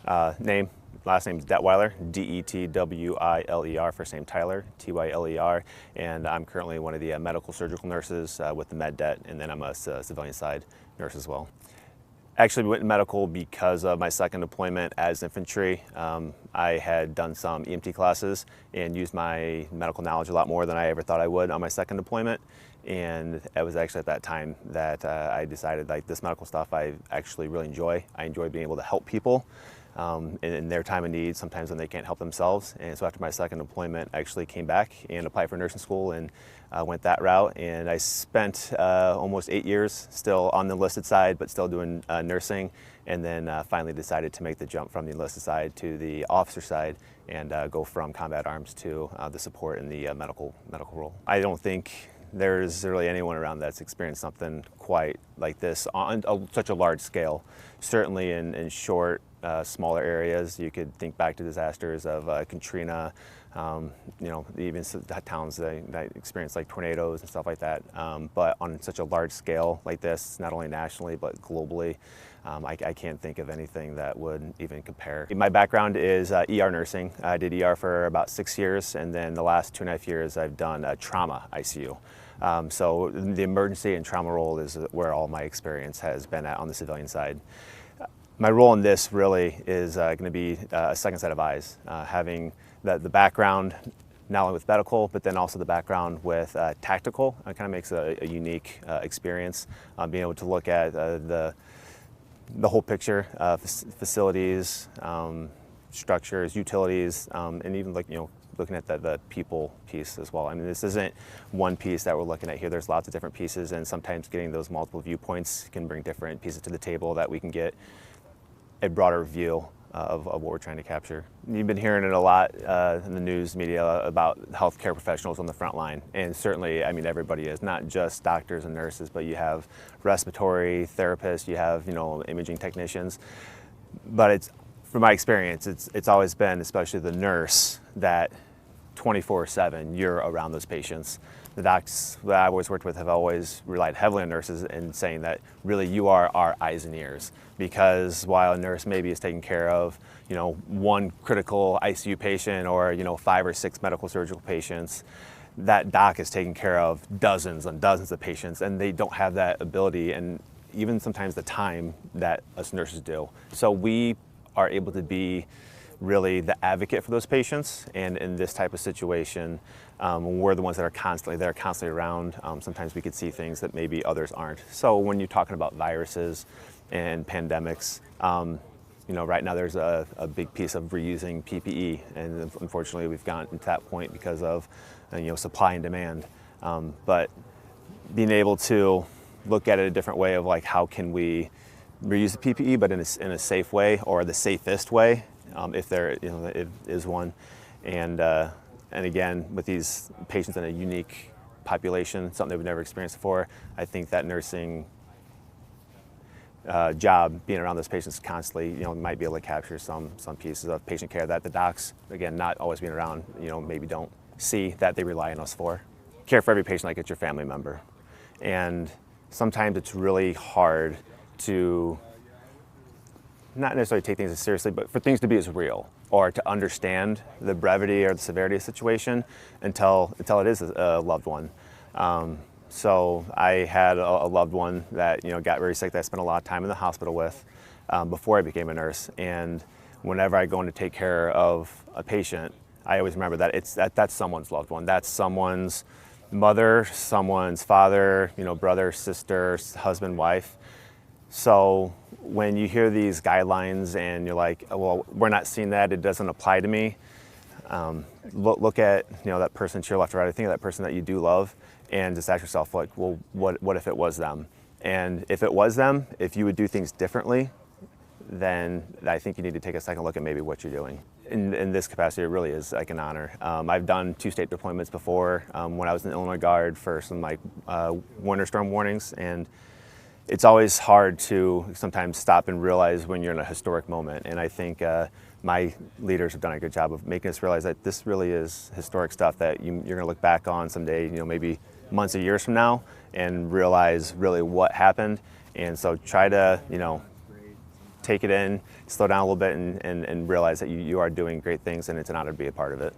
Last name's Detwiler, D-E-T-W-I-L-E-R, first name Tyler, T-Y-L-E-R, and I'm currently one of the medical surgical nurses with the Med Det, and then I'm a civilian side nurse as well. Actually went in medical because of my second deployment as infantry. I had done some EMT classes and used my medical knowledge a lot more than I ever thought I would on my second deployment. And it was actually at that time that I decided, like, this medical stuff I actually really enjoy. I enjoy being able to help people in their time of need, sometimes when they can't help themselves. And so after my second deployment, I actually came back and applied for nursing school and went that route. And I spent almost 8 years still on the enlisted side, but still doing nursing. And then finally decided to make the jump from the enlisted side to the officer side and go from combat arms to the support in the medical role. I don't think there's really anyone around that's experienced something quite like this on such a large scale. Certainly in short, smaller areas. You could think back to disasters of Katrina, even towns that experience like tornadoes and stuff like that. But on such a large scale like this, not only nationally but globally, I can't think of anything that would even compare. My background is ER nursing. I did ER for about 6 years, and then the last 2.5 years I've done trauma ICU. So the emergency and trauma role is where all my experience has been at on the civilian side. My role in this really is going to be a second set of eyes, having the background not only with medical, but then also the background with tactical. It kind of makes a unique experience, being able to look at the whole picture, facilities, structures, utilities, and even looking at the people piece as well. I mean, this isn't one piece that we're looking at here. There's lots of different pieces, and sometimes getting those multiple viewpoints can bring different pieces to the table that we can get a broader view of what we're trying to capture. You've been hearing it a lot in the news media about healthcare professionals on the front line, and certainly, I mean, everybody is, not just doctors and nurses, but you have respiratory therapists, you have imaging technicians. But from my experience, it's always been, especially the nurse, that 24/7 you're around those patients. The docs that I've always worked with have always relied heavily on nurses in saying that really you are our eyes and ears, because while a nurse maybe is taking care of one critical ICU patient or 5 or 6 medical surgical patients, that doc is taking care of dozens and dozens of patients, and they don't have that ability and even sometimes the time that us nurses do. So we are able to be really the advocate for those patients, and in this type of situation, we're the ones that are constantly around. Sometimes we could see things that maybe others aren't. So when you're talking about viruses and pandemics, right now there's a big piece of reusing PPE, and unfortunately we've gotten to that point because of supply and demand. But being able to look at it a different way of how can we reuse the PPE, but in a safe way, or the safest way, if there is one, and again, with these patients in a unique population, something they've never experienced before, I think that nursing job, being around those patients constantly, might be able to capture some pieces of patient care that the docs, again, not always being around, maybe don't see that they rely on us for. Care for every patient like it's your family member, and sometimes it's really hard to not necessarily take things as seriously, but for things to be as real, or to understand the brevity or the severity of the situation until it is a loved one. So I had a loved one that got very sick that I spent a lot of time in the hospital with before I became a nurse. And whenever I go in to take care of a patient, I always remember that that's someone's loved one. That's someone's mother, someone's father, brother, sister, husband, wife. So when you hear these guidelines and you're like, well, we're not seeing that, it doesn't apply to me, look at that person to your left or right. I think of that person that you do love, and just ask yourself, like, well, what if it was them? And if it was them, if you would do things differently, then I think you need to take a second look at maybe what you're doing. In this capacity, it really is like an honor. I've done 2 state deployments before when I was in the Illinois Guard for some winter storm warnings, and it's always hard to sometimes stop and realize when you're in a historic moment. And I think my leaders have done a good job of making us realize that this really is historic stuff that you're going to look back on someday, maybe months or years from now, and realize really what happened. And so try to, take it in, slow down a little bit and realize that you are doing great things, and it's an honor to be a part of it.